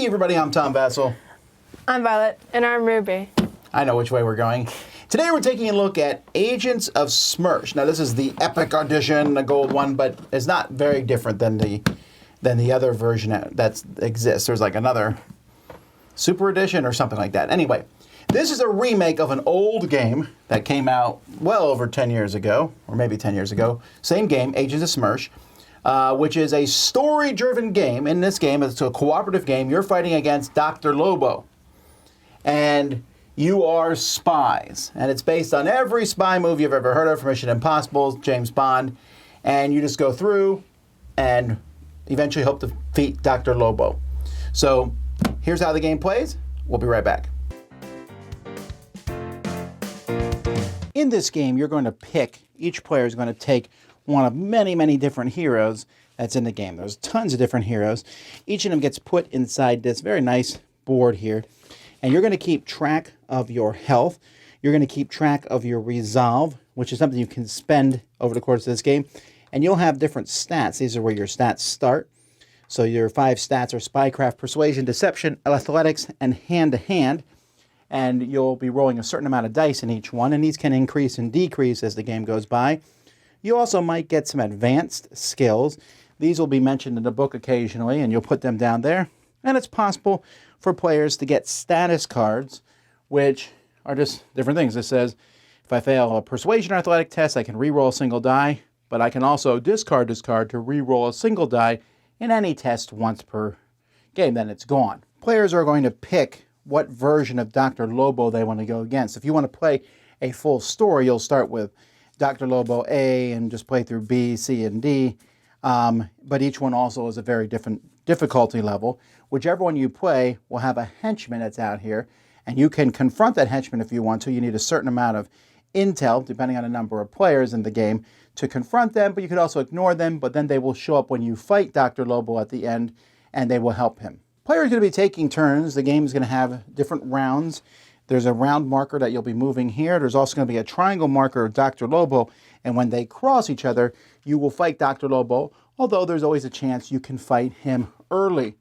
Hey everybody, I'm Tom Vassell. I'm Violet. And I'm Ruby. I know which way we're going. Today we're taking a look at Agents of Smersh. Now this is the Epic Edition, the gold one, but it's not very different than the other version that exists. There's like another Super Edition or something like that. Anyway, this is a remake of an old game that came out well over 10 years ago, or maybe 10 years ago. Same game, Agents of Smersh. Which is a story-driven game. In this game, it's a cooperative game. You're fighting against Dr. Lobo. And you are spies. And it's based on every spy movie you've ever heard of, from Mission Impossible, James Bond. And you just go through and eventually hope to defeat Dr. Lobo. So here's how the game plays. We'll be right back. In this game, you're going to pick, each player is going to take one of many, many different heroes that's in the game. There's tons of different heroes. Each of them gets put inside this very nice board here. And you're going to keep track of your health. You're going to keep track of your resolve, which is something you can spend over the course of this game. And you'll have different stats. These are where your stats start. So your 5 stats are Spycraft, Persuasion, Deception, Athletics, and Hand-to-Hand. And you'll be rolling a certain amount of dice in each one. And these can increase and decrease as the game goes by. You also might get some advanced skills. These will be mentioned in the book occasionally, and you'll put them down there. And it's possible for players to get status cards, which are just different things. It says, if I fail a persuasion or athletic test, I can re-roll a single die, but I can also discard this card to re-roll a single die in any test once per game, then it's gone. Players are going to pick what version of Dr. Lobo they want to go against. If you want to play a full story, you'll start with Dr. Lobo A and just play through B, C, and D. But each one also is a very different difficulty level. Whichever one you play will have a henchman that's out here, and you can confront that henchman if you want to. You need a certain amount of intel, depending on the number of players in the game, to confront them, but you could also ignore them, but then they will show up when you fight Dr. Lobo at the end, and they will help him. Players are going to be taking turns. The game is going to have different rounds. There's a round marker that you'll be moving here. There's also going to be a triangle marker of Dr. Lobo, and when they cross each other, you will fight Dr. Lobo, although there's always a chance you can fight him early.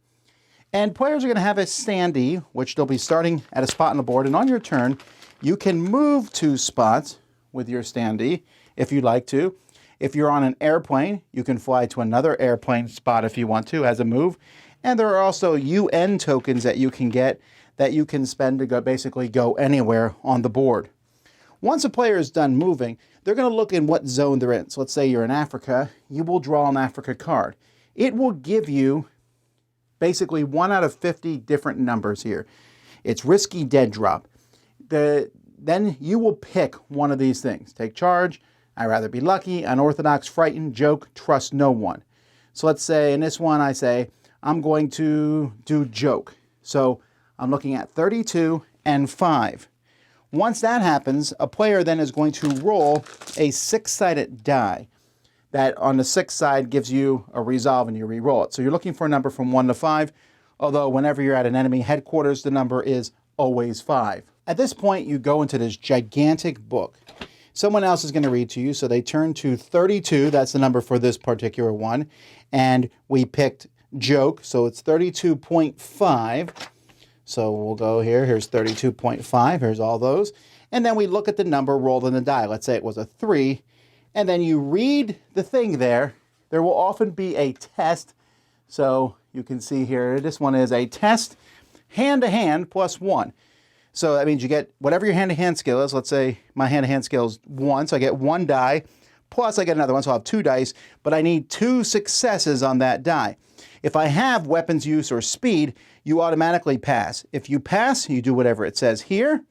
And players are going to have a standee, which they'll be starting at a spot on the board, and on your turn, you can move 2 spots with your standee if you'd like to. If you're on an airplane, you can fly to another airplane spot if you want to as a move. And there are also UN tokens that you can get that you can spend to basically go anywhere on the board. Once a player is done moving, they're going to look in what zone they're in. So let's say you're in Africa, you will draw an Africa card. It will give you basically 1 out of 50 different numbers here. It's risky dead drop. Then you will pick one of these things. Take charge, I'd rather be lucky, unorthodox, frightened, joke, trust no one. So let's say in this one I say, I'm going to do joke. So I'm looking at 32 and 5. Once that happens, a player then is going to roll a 6-sided die. That on the 6th side gives you a resolve and you re-roll it. So you're looking for a number from 1 to 5, although whenever you're at an enemy headquarters, the number is always 5. At this point, you go into this gigantic book. Someone else is going to read to you, so they turn to 32. That's the number for this particular one. And we picked joke, so it's 32.5. So we'll go here. Here's 32.5. Here's all those. And then we look at the number rolled in the die. Let's say it was a 3. And then you read the thing there. There will often be a test. So you can see here, this one is a test, hand-to-hand plus 1. So that means you get whatever your hand-to-hand skill is. Let's say my hand-to-hand skill is 1. So I get 1 die. Plus I get another one. So I'll have 2 dice. But I need 2 successes on that die. If I have weapons use or speed, you automatically pass. If you pass, you do whatever it says here.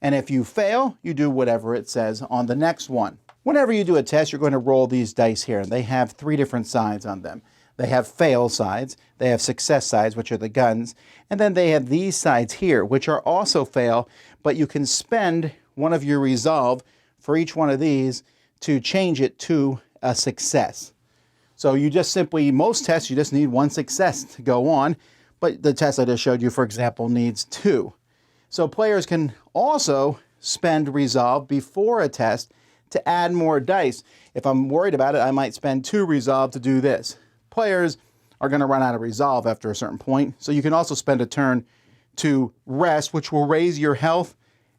And if you fail, you do whatever it says on the next one. Whenever you do a test, you're going to roll these dice here. And they have 3 different sides on them. They have fail sides. They have success sides, which are the guns. And then they have these sides here, which are also fail. But you can spend one of your resolve for each one of these to change it to a success. So you just simply, most tests, you just need 1 success to go on. But the test I just showed you, for example, needs 2. So players can also spend resolve before a test to add more dice. If I'm worried about it, I might spend 2 resolve to do this. Players are going to run out of resolve after a certain point. So you can also spend a turn to rest, which will raise your health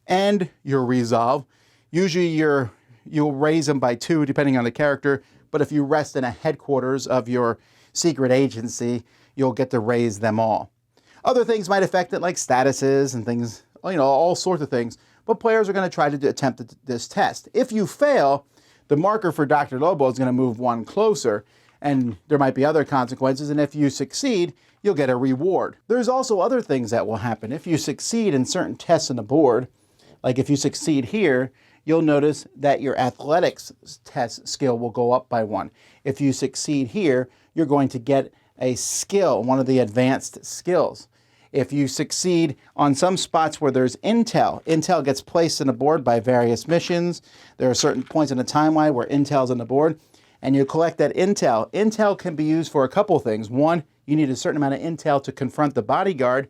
and your resolve. Usually you'll raise them by 2 depending on the character, but if you rest in a headquarters of your secret agency, you'll get to raise them all. Other things might affect it, like statuses and things, all sorts of things, but players are going to try to attempt this test. If you fail, the marker for Dr. Lobo is going to move 1 closer, and there might be other consequences, and if you succeed, you'll get a reward. There's also other things that will happen. If you succeed in certain tests on the board, like if you succeed here, you'll notice that your athletics test skill will go up by 1. If you succeed here, you're going to get a skill, one of the advanced skills. If you succeed on some spots where there's intel gets placed on the board by various missions. There are certain points in the timeline where intel's on the board, and you collect that intel. Intel can be used for a couple things. One, you need a certain amount of intel to confront the bodyguard,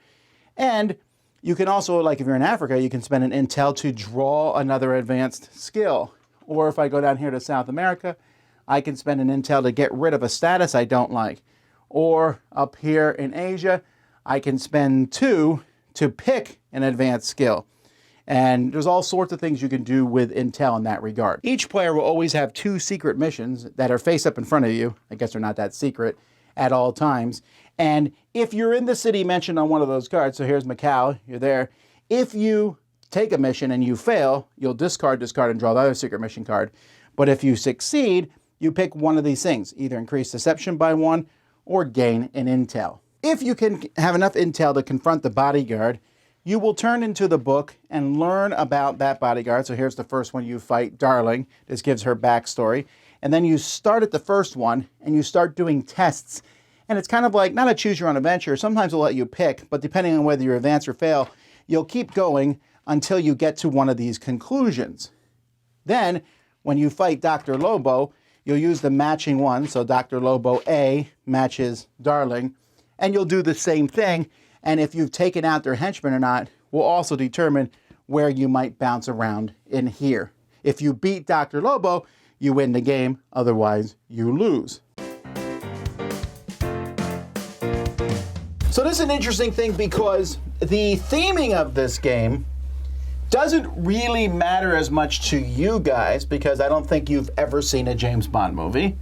and you can also, like if you're in Africa, you can spend an intel to draw another advanced skill. Or if I go down here to South America, I can spend an intel to get rid of a status I don't like. Or up here in Asia, I can spend 2 to pick an advanced skill. And there's all sorts of things you can do with intel in that regard. Each player will always have 2 secret missions that are face up in front of you. I guess they're not that secret at all times. And if you're in the city mentioned on one of those cards, so here's Macau, you're there. If you take a mission and you fail, you'll discard this card and draw the other secret mission card. But if you succeed, you pick one of these things, either increase deception by 1 or gain an intel. If you can have enough intel to confront the bodyguard, you will turn into the book and learn about that bodyguard. So here's the first one you fight, Darling. This gives her backstory. And then you start at the first one and you start doing tests. And it's kind of like, not a choose your own adventure. Sometimes they'll let you pick, but depending on whether you advance or fail, you'll keep going until you get to one of these conclusions. Then, when you fight Dr. Lobo, you'll use the matching one. So Dr. Lobo A matches Darling. And you'll do the same thing. And if you've taken out their henchmen or not, will also determine where you might bounce around in here. If you beat Dr. Lobo, you win the game. Otherwise, you lose. So this is an interesting thing because the theming of this game doesn't really matter as much to you guys because I don't think you've ever seen a James Bond movie.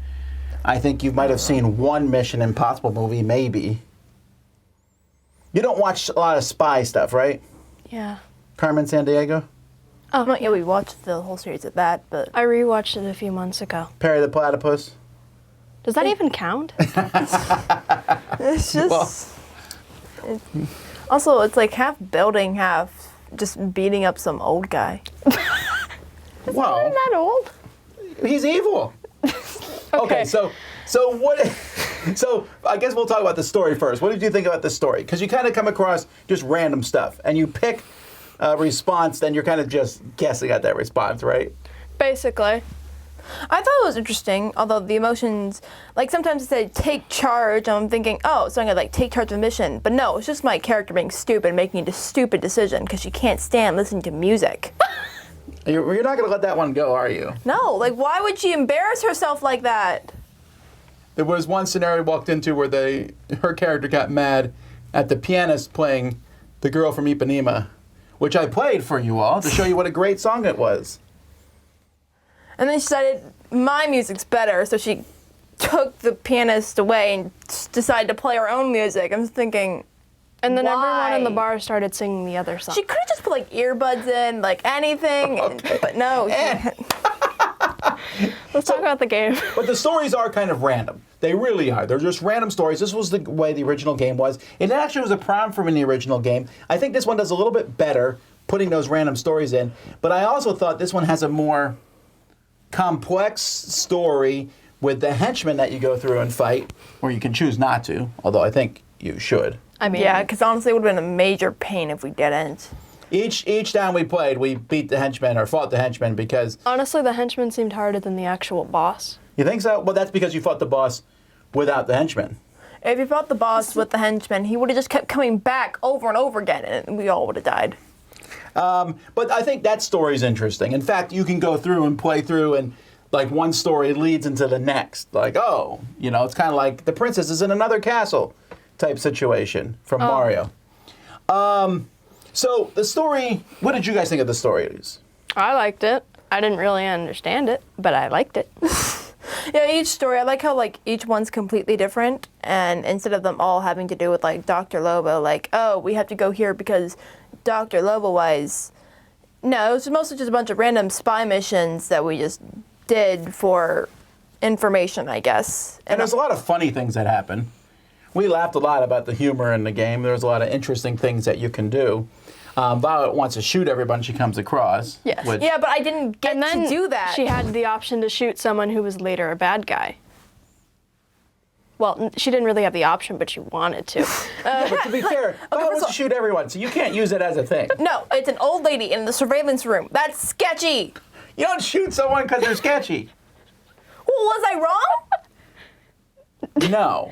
I think you might have seen one Mission Impossible movie, maybe. You don't watch a lot of spy stuff, right? Yeah. Carmen Sandiego? Oh, not yet. We watched the whole series of that, but I rewatched it a few months ago. Perry the Platypus? Does that even count? It's just... Also, it's like half building, half just beating up some old guy. Well, Isn't that old? He's evil. Okay, so what? So I guess we'll talk about the story first. What did you think about the story? Because you kind of come across just random stuff, and you pick a response, then you're kind of just guessing at that response, right? Basically. I thought it was interesting, although the emotions, like sometimes it said take charge, and I'm thinking, oh, so I'm gonna like take charge of the mission. But no, it's just my character being stupid and making a stupid decision because she can't stand listening to music. You're not gonna let that one go, are you? No, like why would she embarrass herself like that? There was one scenario we walked into where her character got mad at the pianist playing The Girl from Ipanema, which I played for you all to show you what a great song it was. And then she decided my music's better, so she took the pianist away and decided to play her own music. I'm thinking, and then why? everyone in the bar started singing the other song. She could have just put like earbuds in, like anything, Okay. but no. Let's talk about the game. But the stories are kind of random. They really are. They're just random stories. This was the way the original game was. It actually was a problem for me in the original game. I think this one does a little bit better putting those random stories in. But I also thought this one has a more complex story with the henchmen that you go through and fight, or you can choose not to, although I think you should. I mean, Yeah, because honestly, it would have been a major pain if we didn't. Each time we played, we beat the henchmen or fought the henchmen because... honestly, the henchman seemed harder than the actual boss. You think so? Well, that's because you fought the boss without the henchmen. If you fought the boss with the henchman, he would have just kept coming back over and over again, and we all would have died. But I think that story is interesting. In fact, you can go through and play through and like one story leads into the next. Like, oh, you know, it's kind of like the princess is in another castle type situation from Mario. So the story, what did you guys think of the stories? I liked it. I didn't really understand it, but I liked it. Yeah, each story, I like how like each one's completely different, and instead of them all having to do with like Dr. Lobo, like, oh, we have to go here because Dr. Lobo was. No, it was mostly just a bunch of random spy missions that we just did for information, I guess. And there's a lot of funny things that happen. We laughed a lot about the humor in the game. There's a lot of interesting things that you can do. Violet wants to shoot everyone she comes across. Yes. Which, Yeah, but I didn't get to do that. She had the option to shoot someone who was later a bad guy. Well, she didn't really have the option, but she wanted to. but to be fair, Violet wants to shoot everyone, so you can't use it as a thing. No, it's an old lady in the surveillance room. That's sketchy. You don't shoot someone because they're sketchy. Well, was I wrong? No.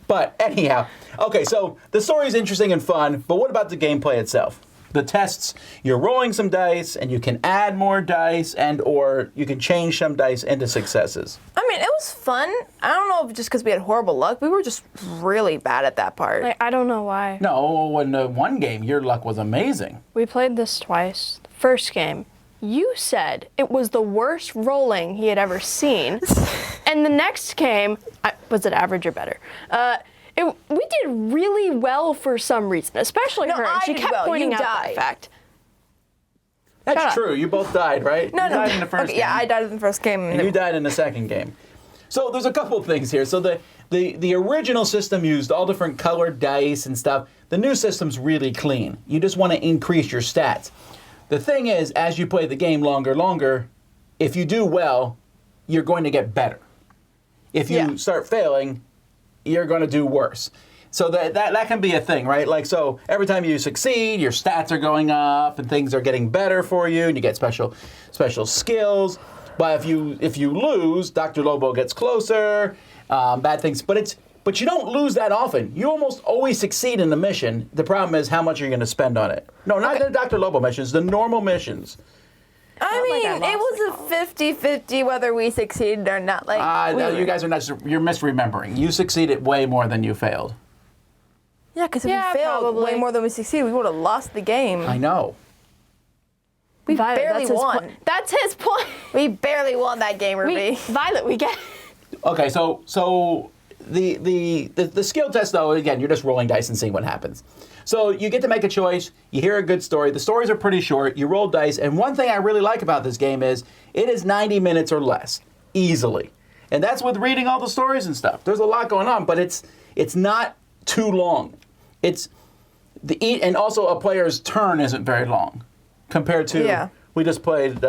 But anyhow, okay, so the story is interesting and fun, but what about the gameplay itself? The tests, you're rolling some dice, and you can add more dice, and or you can change some dice into successes. I mean, it was fun. I don't know if just because we had horrible luck. We were just really bad at that part. I don't know why. No, in the one game, your luck was amazing. We played this twice. The first game, you said it was the worst rolling he had ever seen. And the next game, was it average or better? We did really well for some reason, especially No, her. And I she did kept well. pointing You out died. that fact. That's Shut up. true. You both died, right? No, you died in the first okay, game. yeah, I died in the first game. And you died in the second game. So there's a couple of things here. So the original system used all different colored dice and stuff. The new system's really clean. You just want to increase your stats. The thing is, as you play the game longer, if you do well, you're going to get better. If you start failing, you're going to do worse. So that can be a thing, right? Like, so every time you succeed, your stats are going up and things are getting better for you, and you get special skills. But if you lose, Dr. Lobo gets closer, bad things. But you don't lose that often. You almost always succeed in the mission. The problem is how much you're going to spend on it. No, not the Dr. Lobo missions, the normal missions. I mean, like I it was a 50-50 whether we succeeded or not. Like, No, you guys are not. You're misremembering. You succeeded way more than you failed. yeah, because if Yeah, we failed probably. way more than we succeeded, we would have lost the game. I know. We Violet, barely that's his won. point. That's his point. We barely won that game, Ruby. Violet, we get it. Okay, so the skill test, though, again, you're just rolling dice and seeing what happens. So you get to make a choice. You hear a good story. The stories are pretty short. You roll dice. And one thing I really like about this game is it is 90 minutes or less, easily. And that's with reading all the stories and stuff. There's a lot going on, but it's not too long. And also a player's turn isn't very long compared to we just played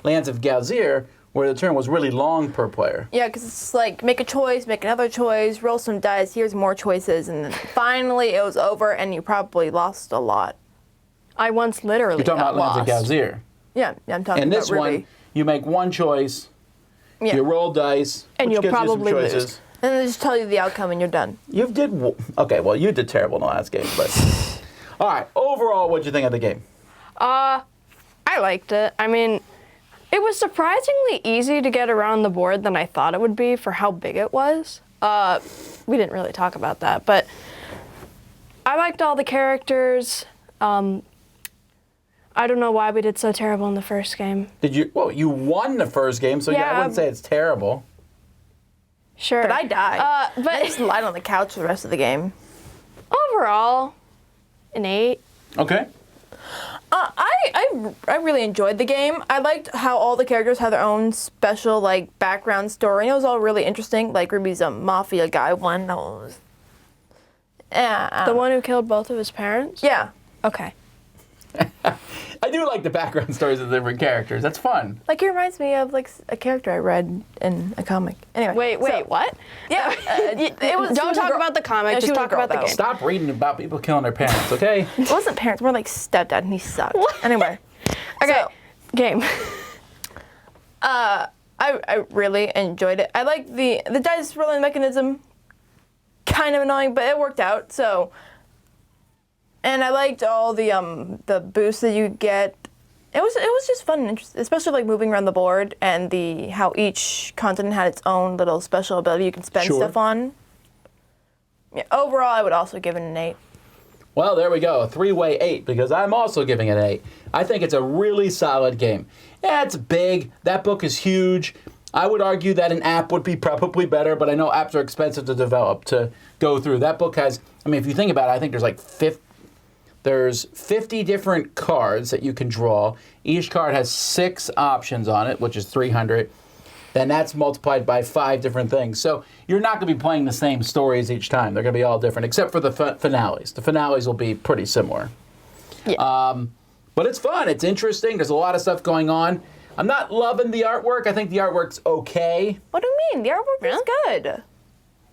Lands of Galzir, where the turn was really long per player. Yeah, because it's like make a choice, make another choice, roll some dice, here's more choices, and then finally it was over and you probably lost a lot. I once literally You're talking got about Lands lost. of Galzir. Yeah, I'm talking In about this Ruby. one, you make one choice, Yeah. you roll dice, And which you'll gives probably you some lose. choices. And they just tell you the outcome and you're done. You did terrible in the last game, but all right. Overall, what'd you think of the game? I liked it. I mean, it was surprisingly easy to get around the board than I thought it would be for how big it was. We didn't really talk about that, but I liked all the characters. I don't know why we did so terrible in the first game. Did you? Well, you won the first game, so I wouldn't say it's terrible. Sure. But I died. But I just lied on the couch the rest of the game. overall, an 8. Okay. I really enjoyed the game. I liked how all the characters had their own special like background story. And it was all really interesting. Like Ruby's a mafia guy. One knows. Yeah. The one who killed both of his parents? Yeah. Okay. I do like the background stories of the different characters. That's fun. Like it reminds me of like a character I read in a comic. Anyway. Wait, so- what? Yeah. It was. Don't talk about the comic, Yeah, she just was a talk girl, about the though. game. Stop reading about people killing their parents, okay? It wasn't parents. More like stepdad, and he sucked. Anyway. Okay, So, game. I really enjoyed it. I like the dice rolling mechanism. Kind of annoying, but it worked out. So, and I liked all the boosts that you get It was just fun and interesting, especially like moving around the board and how each continent had its own little special ability you can spend Sure. stuff on. Yeah, overall, I would also give it an 8. Well, there we go, a 3-way 8, because I'm also giving it an 8. I think it's a really solid game. Yeah, it's big. That book is huge. I would argue that an app would be probably better, but I know apps are expensive to develop, to go through. That book has, I mean, if you think about it, I think there's like 50 different cards that you can draw. Each card has 6 options on it, which is 300. Then that's multiplied by 5 different things. So you're not going to be playing the same stories each time. They're going to be all different, except for the finales. The finales will be pretty similar. Yeah. But it's fun. It's interesting. There's a lot of stuff going on. I'm not loving the artwork. I think the artwork's okay. What do you mean? The artwork is good.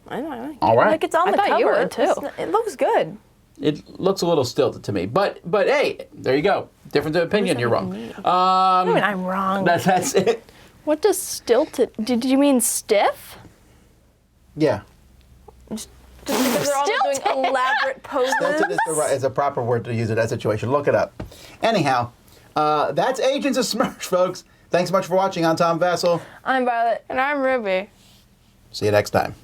I know. All right. Like it's on I the thought cover. you would, too. It looks good. It looks a little stilted to me. But hey, there you go. Difference of opinion. You're wrong. I mean, I'm wrong. That's it. What does stilted? Did you mean stiff? Yeah. Just because they're all doing elaborate poses. Stilted is a proper word to use in that situation. Look it up. Anyhow, that's Agents of Smersh, folks. Thanks so much for watching. I'm Tom Vassell. I'm Violet. And I'm Ruby. See you next time.